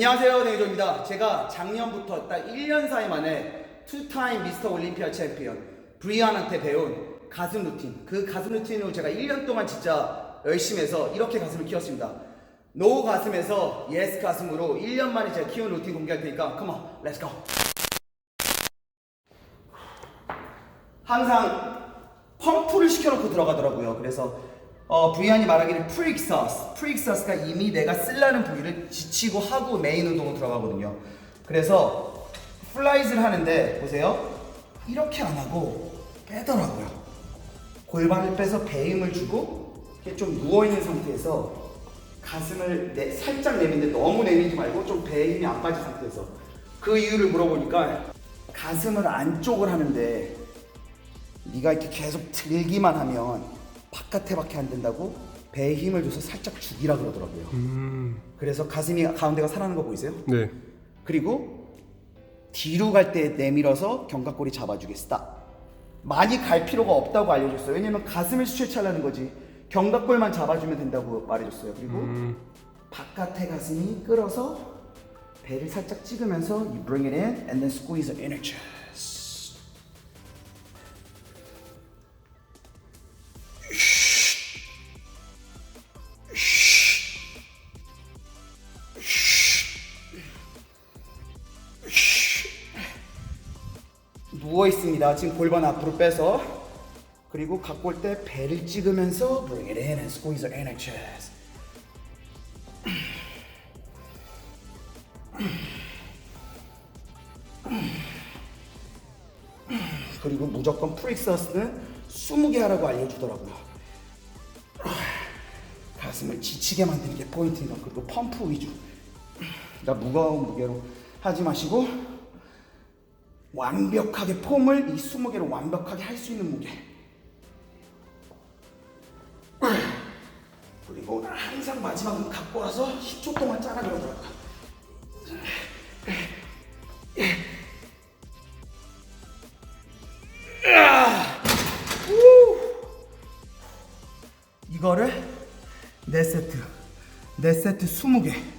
안녕하세요, 네이저입니다. 제가 작년부터 딱 1년 사이 만에 투타임 미스터 올림피아 챔피언 브리안한테 배운 가슴 루틴, 그 가슴 루틴으로 제가 1년 동안 진짜 열심히 해서 이렇게 가슴을 키웠습니다. 노 가슴에서 예스 가슴으로 1년 만에 제가 키운 루틴 공개할 테니까 come on, let's go. 항상 펌프를 시켜놓고 들어가더라고요. 그래서 브리안이 말하기를 프리익서스가 이미 내가 쓰려는 부위를 지치고 하고 메인 운동으로 들어가거든요. 그래서 플라이즈를 하는데 보세요, 이렇게 안 하고 빼더라고요. 골반을 빼서 배힘을 주고 이렇게 좀 누워있는 상태에서 가슴을 살짝 내미는데 너무 내미지 말고 좀 배힘이 안 빠진 상태에서. 그 이유를 물어보니까 가슴을 안쪽을 하는데 네가 이렇게 계속 들기만 하면 바깥에밖에 안 된다고 배에 힘을 줘서 살짝 죽이라 그러더라고요. 그래서 가슴이 가운데가 살아나는 거 보이세요? 네. 그리고 뒤로 갈 때 내밀어서 견갑골이 잡아주겠다. 많이 갈 필요가 없다고 알려줬어요. 왜냐면 가슴을 스트레치하려는 거지 견갑골만 잡아주면 된다고 말해줬어요. 그리고 바깥에 가슴이 끌어서 배를 살짝 찍으면서 you bring it in and then squeeze the inner chest. 누워 있습니다. 지금 골반 앞으로 빼서, 그리고 갖고 올 때 배를 찍으면서 bring it in and squeeze the inner chest. 그리고 무조건 프리익서스는 20개 하라고 알려주더라고요. 가슴을 지치게 만드는 게 포인트입니다. 그리고 펌프 위주. 그러니까 무거운 무게로 하지 마시고 완벽하게 폼을 이 20개로 완벽하게 할 수 있는 무게. 그리고 항상 마지막은 갖고 와서 10초 동안 짜라 그러더라고요. 이거를 4세트 20개.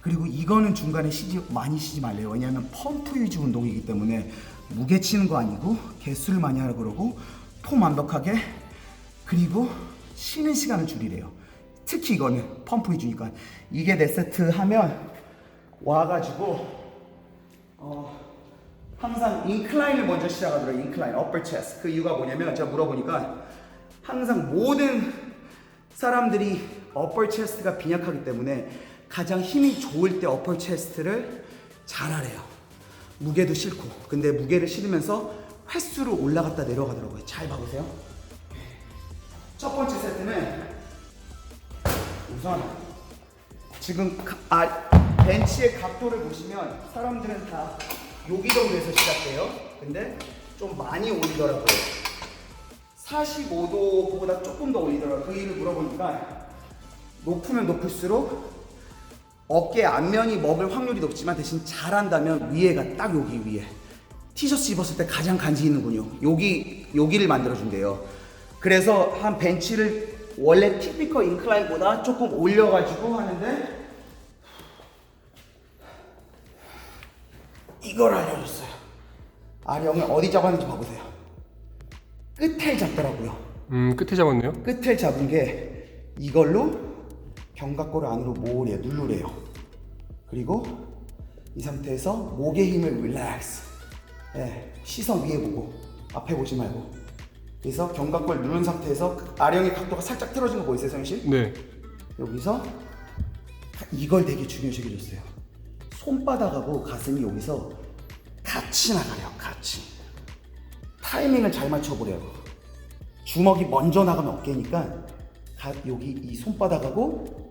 그리고 이거는 중간에 많이 쉬지 말래요. 왜냐하면 펌프 위주 운동이기 때문에 무게 치는 거 아니고 개수를 많이 하라고 그러고 폼 완벽하게, 그리고 쉬는 시간을 줄이래요. 특히 이거는 펌프 위주니까. 이게 4세트 하면 와가지고 항상 인클라인을 먼저 시작하더라고요. 인클라인, upper chest. 그 이유가 뭐냐면 제가 물어보니까 항상 모든 사람들이 upper chest가 빈약하기 때문에 가장 힘이 좋을 때 upper chest를 잘하래요. 무게도 싫고. 근데 무게를 실으면서 횟수로 올라갔다 내려가더라고요. 잘 봐보세요. 첫 번째 세트는 우선 지금 벤치의 각도를 보시면 사람들은 다 여기 정도에서 시작돼요. 근데 좀 많이 올리더라고요. 45도보다 조금 더 올리더라고요. 그 이유를 물어보니까 높으면 높을수록 어깨 앞면이 먹을 확률이 높지만 대신 잘한다면 위에가 딱 여기 위에 티셔츠 입었을 때 가장 간지 있는 근육 여기를 만들어준대요. 그래서 한 벤치를 원래 티피컬 인클라인보다 조금 올려가지고 하는데 이걸 알려줬어요. 아령을 어디 잡았는지 봐보세요. 끝을 잡더라고요. 끝에 잡았네요. 끝을 잡은 게 이걸로 견갑골을 안으로 모으래요. 누르래요. 그리고 이 상태에서 목의 힘을 릴렉스. 시선 위에 보고 앞에 보지 말고. 그래서 견갑골 누른 상태에서 아령의 각도가 살짝 틀어진 거 보이세요, 성현 씨? 네. 여기서 이걸 되게 중요시 해줬어요. 손바닥하고 가슴이 여기서 같이 나가요. 같이. 타이밍을 잘 맞춰보래요. 주먹이 먼저 나가면 어깨니까 여기 이 손바닥하고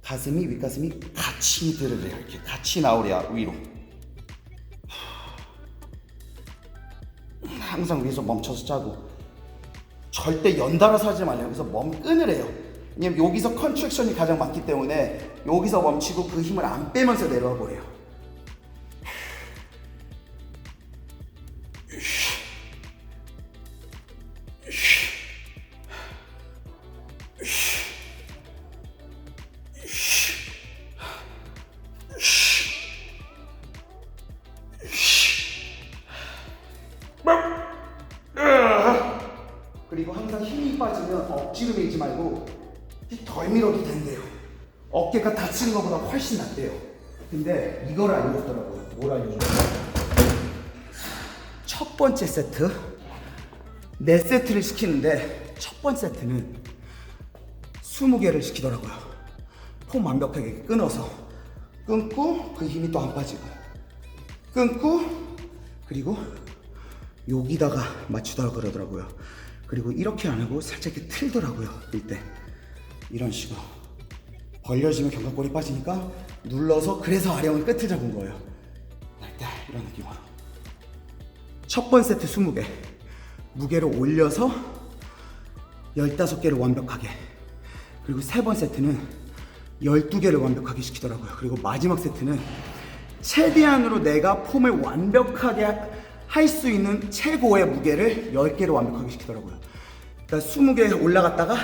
가슴이, 윗가슴이 같이 들으래요. 이렇게 같이 나오래요. 위로. 항상 위에서 멈춰서 짜고 절대 연달아서 하지 말래요. 그래서 끊으래요. 왜냐면 여기서 컨트랙션이 가장 많기 때문에 여기서 멈추고 그 힘을 안 빼면서 내려와 보래요. 그리고 항상 힘이 빠지면 억지로 밀지 말고 덜 밀어도 된대요. 어깨가 다치는 것보다 훨씬 낫대요. 근데 이걸 알려주더라고요. 뭘 알려주더라고요? 첫 번째 세트 4세트를 시키는데 첫 번째 세트는 20개를 시키더라고요. 폼 완벽하게 끊어서 끊고 그 힘이 또 안 빠지고 끊고 그리고 여기다가 맞추다가 그러더라고요. 그리고 이렇게 안 하고 살짝 이렇게 틀더라고요. 이때 이런 식으로 벌려지면 견갑골이 빠지니까 눌러서 그래서 아령을 끝을 잡은 거예요. 날달 이런 느낌으로 첫 번째 세트 20개 무게를 올려서 15개를 완벽하게 그리고 세 번째 세트는 12개를 완벽하게 시키더라고요. 그리고 마지막 세트는 최대한으로 내가 폼을 완벽하게 할 수 있는 최고의 무게를 10개를 완벽하게 시키더라고요. 그러니까 20개 올라갔다가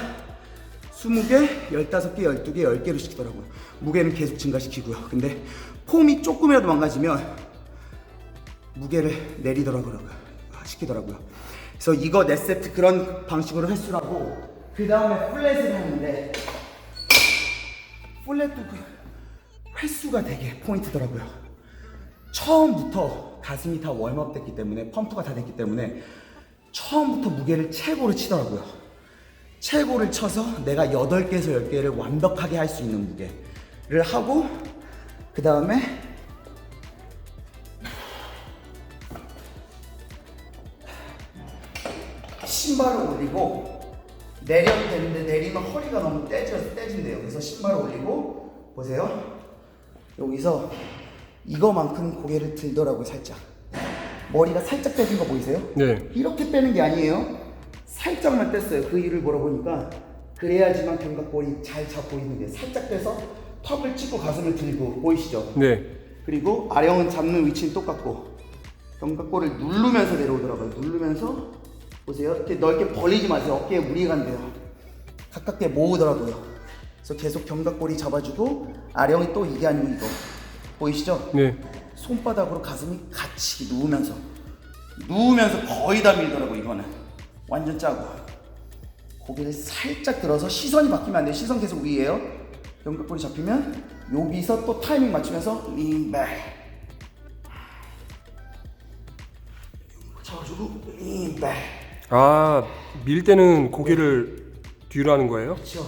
20개, 15개, 12개, 10개로 시키더라고요. 무게는 계속 증가시키고요. 근데 폼이 조금이라도 망가지면 무게를 내리더라고요. 시키더라고요. 그래서 이거 4세트 그런 방식으로 횟수라고 그 다음에 플랫을 하는데 플랫도 그 횟수가 되게 포인트더라고요. 처음부터 가슴이 다 웜업 됐기 때문에 펌프가 다 됐기 때문에 처음부터 무게를 최고로 치더라고요. 최고를 쳐서 내가 8개에서 10개를 완벽하게 할 수 있는 무게를 하고 그 다음에 신발을 올리고 내려도 되는데 내리면 허리가 너무 떼진대요. 그래서 신발을 올리고 보세요. 여기서 이거만큼 고개를 들더라고요. 살짝 머리가 살짝 빼진 거 보이세요? 네. 이렇게 빼는 게 아니에요. 살짝만 뺐어요. 그 이유를 물어보니까 그래야지만 견갑골이 잘 잡고 있는데 살짝 빼서 턱을 찍고 가슴을 들고 보이시죠? 네. 그리고 아령은 잡는 위치는 똑같고 견갑골을 누르면서 내려오더라고요. 누르면서 보세요. 이렇게 넓게 벌리지 마세요. 어깨에 무리가 간대요. 가깝게 모으더라고요. 그래서 계속 견갑골이 잡아주고 아령이 또 이게 아니고 이거 보이시죠? 네. 손바닥으로 가슴이 같이 누우면서 거의 다 밀더라고. 이거는 완전 짜고 고개를 살짝 들어서 시선이 바뀌면 안 돼요. 시선 계속 위에요. 견갑골이 잡히면 여기서 또 타이밍 맞추면서 링백 잡아주고 링백. 아, 밀 때는 고개를 뒤로 하는 거예요? 그렇죠.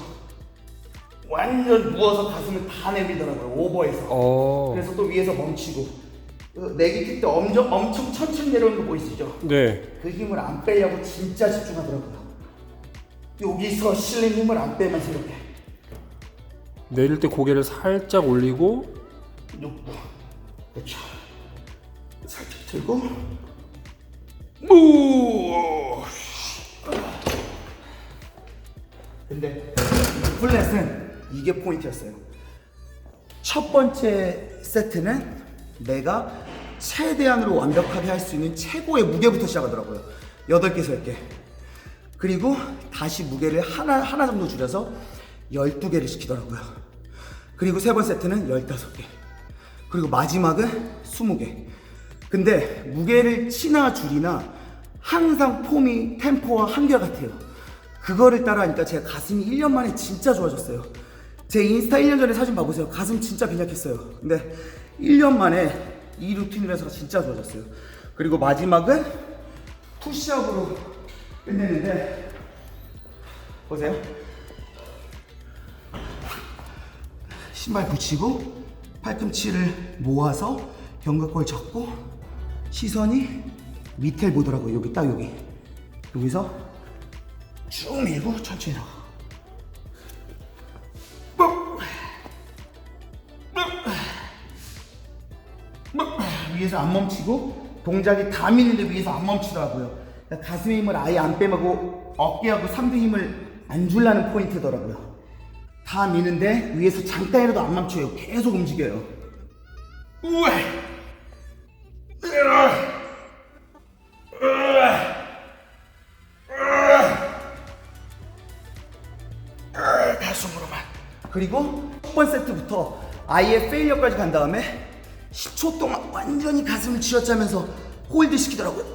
완전 누워서 가슴을 다 내밀더라고요. 오버해서. 그래서 또 위에서 멈추고 내기 뛸 때 엄청 천천히 내려오는 거 보이시죠? 네. 그 힘을 안 빼려고 진짜 집중하더라고요. 여기서 실린 힘을 안 빼면서 이렇게 내릴 때 고개를 살짝 올리고 눕고 그렇죠. 살짝 들고 무. 근데 플랫은 이게 포인트였어요. 첫 번째 세트는 내가 최대한으로 완벽하게 할 수 있는 최고의 무게부터 시작하더라고요. 8개에서 10개. 그리고 다시 무게를 하나 정도 줄여서 12개를 시키더라고요. 그리고 세 번째 세트는 15개. 그리고 마지막은 20개. 근데 무게를 치나 줄이나 항상 폼이 템포와 한결같아요. 그거를 따라하니까 제가 가슴이 1년 만에 진짜 좋아졌어요. 제 인스타 1년 전에 사진 봐보세요. 가슴 진짜 빈약했어요. 근데 1년 만에 이 루틴을 해서 진짜 좋아졌어요. 그리고 마지막은 푸시업으로 끝내는데 보세요. 신발 붙이고 팔꿈치를 모아서 견갑골 잡고 시선이 밑을 보더라고요. 여기 딱 여기. 여기서 쭉 밀고 천천히 나가. 위에서 안 멈추고 동작이 다 미는데 위에서 안 멈추더라고요. 그러니까 가슴의 힘을 아예 안 빼고 어깨하고 삼두 힘을 안 주려는 포인트더라고요. 다 미는데 위에서 잠깐이라도 안 멈춰요. 계속 움직여요. 우와. 가슴으로만. 그리고 첫 번째 세트부터 아예 페일리어까지 간 다음에 10초 동안 완전히 가슴을 쥐어짜면서 홀드 시키더라고요.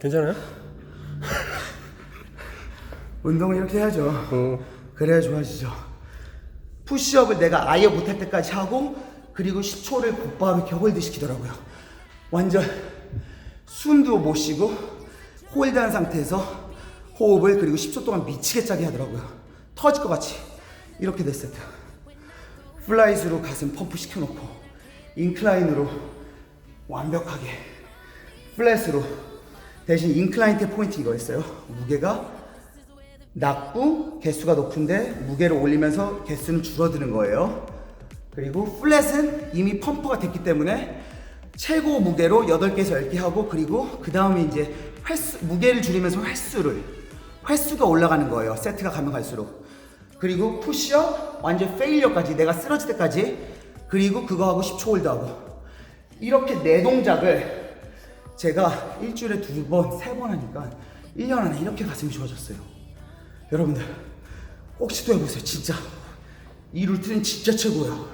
괜찮아요? 운동을 이렇게 해야죠. 그래야 좋아지죠. 푸시업을 내가 아예 못할 때까지 하고 그리고 10초를 곧바로 이렇게 홀드 시키더라고요. 완전 숨도 못 쉬고 홀드한 상태에서 호흡을 그리고 10초 동안 미치게 짜게 하더라고요. 터질 것 같이. 이렇게 됐어요. 플라이즈로 가슴 펌프 시켜놓고 인클라인으로 완벽하게 플랫으로 대신 인클라인 때 포인트 이거였어요. 무게가 낮고 개수가 높은데 무게를 올리면서 개수는 줄어드는 거예요. 그리고 플랫은 이미 펌프가 됐기 때문에 최고 무게로 8개에서 10개 하고 그리고 그 다음에 이제 무게를 줄이면서 횟수가 올라가는 거예요. 세트가 가면 갈수록. 그리고 푸시업 완전 페일리어까지 내가 쓰러질 때까지 그리고 그거 하고 10초 홀드하고 이렇게 4동작을 제가 일주일에 2번, 3번 하니까 1년 안에 이렇게 가슴이 좋아졌어요. 여러분들 꼭 시도해보세요. 진짜 이 루틴은 진짜 최고예요.